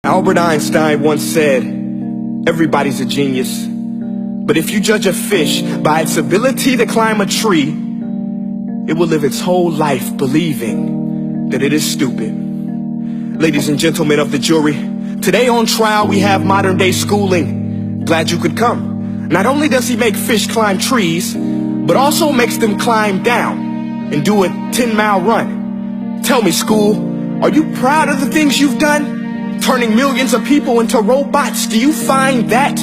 Albert Einstein once said, everybody's a genius. But if you judge a fish by its ability to climb a tree, it will live its whole life believing that it is stupid. Ladies and gentlemen of the jury, today on trial we have modern day schooling. Glad you could come. Not only does he make fish climb trees, but also makes them climb down and do a 10-mile run. Tell me, school, are you proud of the things you've done? Turning millions of people into robots, do you find that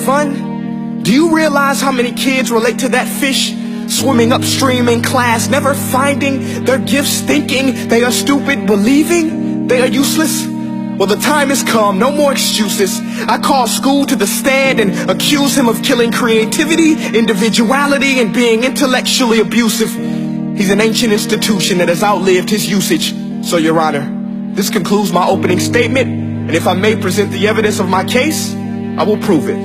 fun? Do you realize how many kids relate to that fish? Swimming upstream in class, never finding their gifts, thinking they are stupid, believing they are useless? Well, the time has come, no more excuses. I call school to the stand and accuse him of killing creativity, individuality, and being intellectually abusive. He's an ancient institution that has outlived his usage. So, Your Honor, this concludes my opening statement, and if I may present the evidence of my case, I will prove it.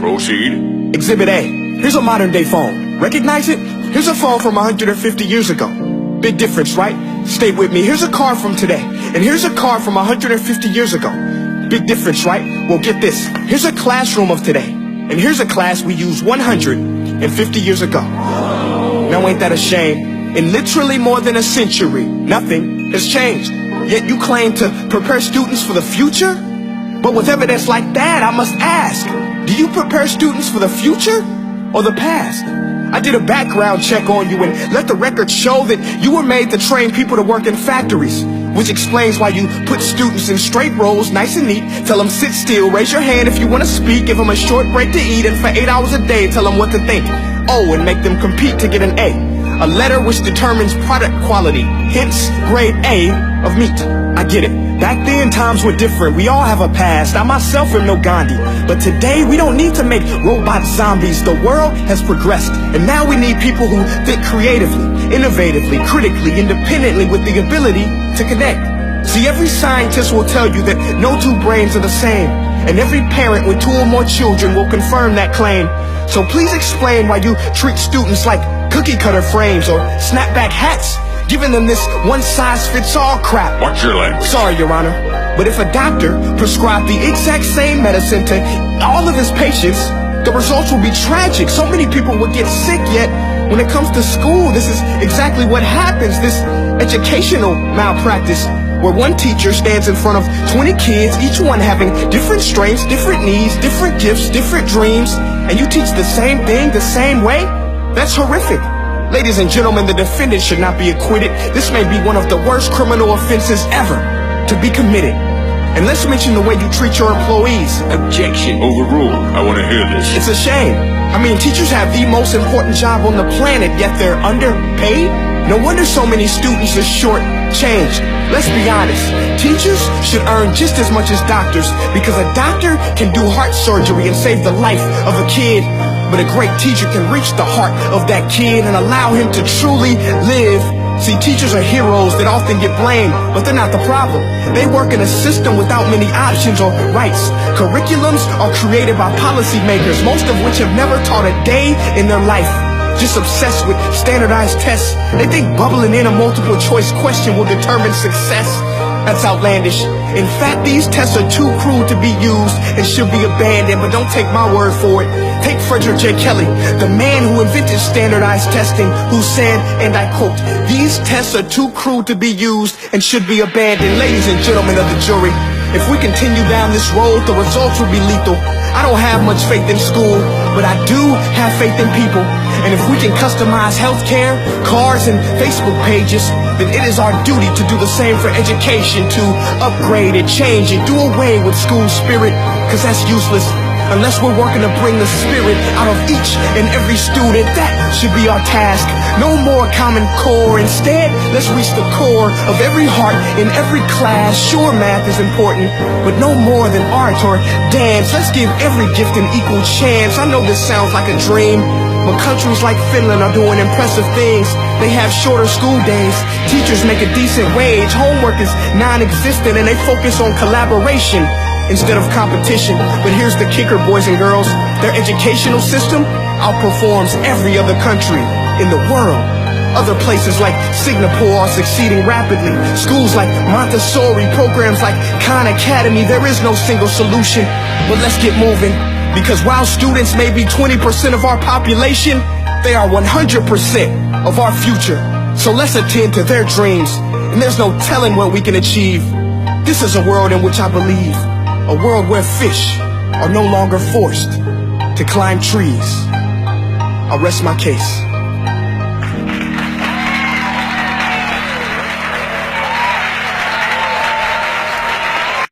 Proceed. Exhibit A. Here's a modern-day phone. Recognize it? Here's a phone from 150 years ago. Big difference, right? Stay with me. Here's a car from today, and here's a car from 150 years ago. Big difference, right? Well, get this. Here's a classroom of today, and here's a class we used 150 years ago. Now, ain't that a shame? In literally more than a century, nothing has changed. Yet you claim to prepare students for the future? But with evidence like that, I must ask, do you prepare students for the future or the past? I did a background check on you and let the record show that you were made to train people to work in factories, which explains why you put students in straight rows, nice and neat, tell them sit still, raise your hand if you want to speak, give them a short break to eat, and for 8 hours a day tell them what to think. Oh, and make them compete to get an A letter which determines product quality, hence grade A of meat. I get it. Back then, times were different. We all have a past. I myself am no Gandhi. But today, we don't need to make robot zombies. The world has progressed. And now we need people who think creatively, innovatively, critically, independently, with the ability to connect. See, every scientist will tell you that no two brains are the same. And every parent with 2 or more children will confirm that claim. So please explain why you treat students like cookie cutter frames or snapback hats, giving them this one-size-fits-all crap. Watch your language. Sorry, Your Honor, but if a doctor prescribed the exact same medicine to all of his patients, the results will be tragic. So many people will get sick, yet when it comes to school, this is exactly what happens, this educational malpractice, where one teacher stands in front of 20 kids, each one having different strengths, different needs, different gifts, different dreams, and you teach the same thing the same way? That's horrific. Ladies and gentlemen, the defendant should not be acquitted. This may be one of the worst criminal offenses ever to be committed. And let's mention the way you treat your employees. Objection. Overruled. I want to hear this. It's a shame. I mean, teachers have the most important job on the planet, yet they're underpaid? No wonder so many students are short-changed. Let's be honest. Teachers should earn just as much as doctors, because a doctor can do heart surgery and save the life of a kid. But a great teacher can reach the heart of that kid and allow him to truly live. See, teachers are heroes that often get blamed, but they're not the problem. They work in a system without many options or rights. Curriculums are created by policymakers, most of which have never taught a day in their life. Just obsessed with standardized tests. They think bubbling in a multiple choice question will determine success. That's outlandish. In fact, these tests are too cruel to be used and should be abandoned, but don't take my word for it. Take Frederick J. Kelly, the man who invented standardized testing, who said, and I quote, "These tests are too cruel to be used and should be abandoned." Ladies and gentlemen of the jury, if we continue down this road, the results will be lethal. I don't have much faith in school, but I do have faith in people. And if we can customize healthcare, cars, and Facebook pages, then it is our duty to do the same for education, to upgrade and change and do away with school spirit, because that's useless. Unless we're working to bring the spirit out of each and every student, that should be our task. No more Common Core. Instead, let's reach the core of every heart in every class. Sure, math is important, but no more than art or dance. Let's give every gift an equal chance. I know this sounds like a dream, but countries like Finland are doing impressive things. They have shorter school days. Teachers make a decent wage. Homework is non-existent, and they focus on collaboration instead of competition. But here's the kicker, boys and girls. Their educational system outperforms every other country in the world. Other places like Singapore are succeeding rapidly. Schools like Montessori, programs like Khan Academy, there is no single solution. But let's get moving, because while students may be 20% of our population, they are 100% of our future. So let's attend to their dreams, and there's no telling what we can achieve. This is a world in which I believe, a world where fish are no longer forced to climb trees. I'll rest my case.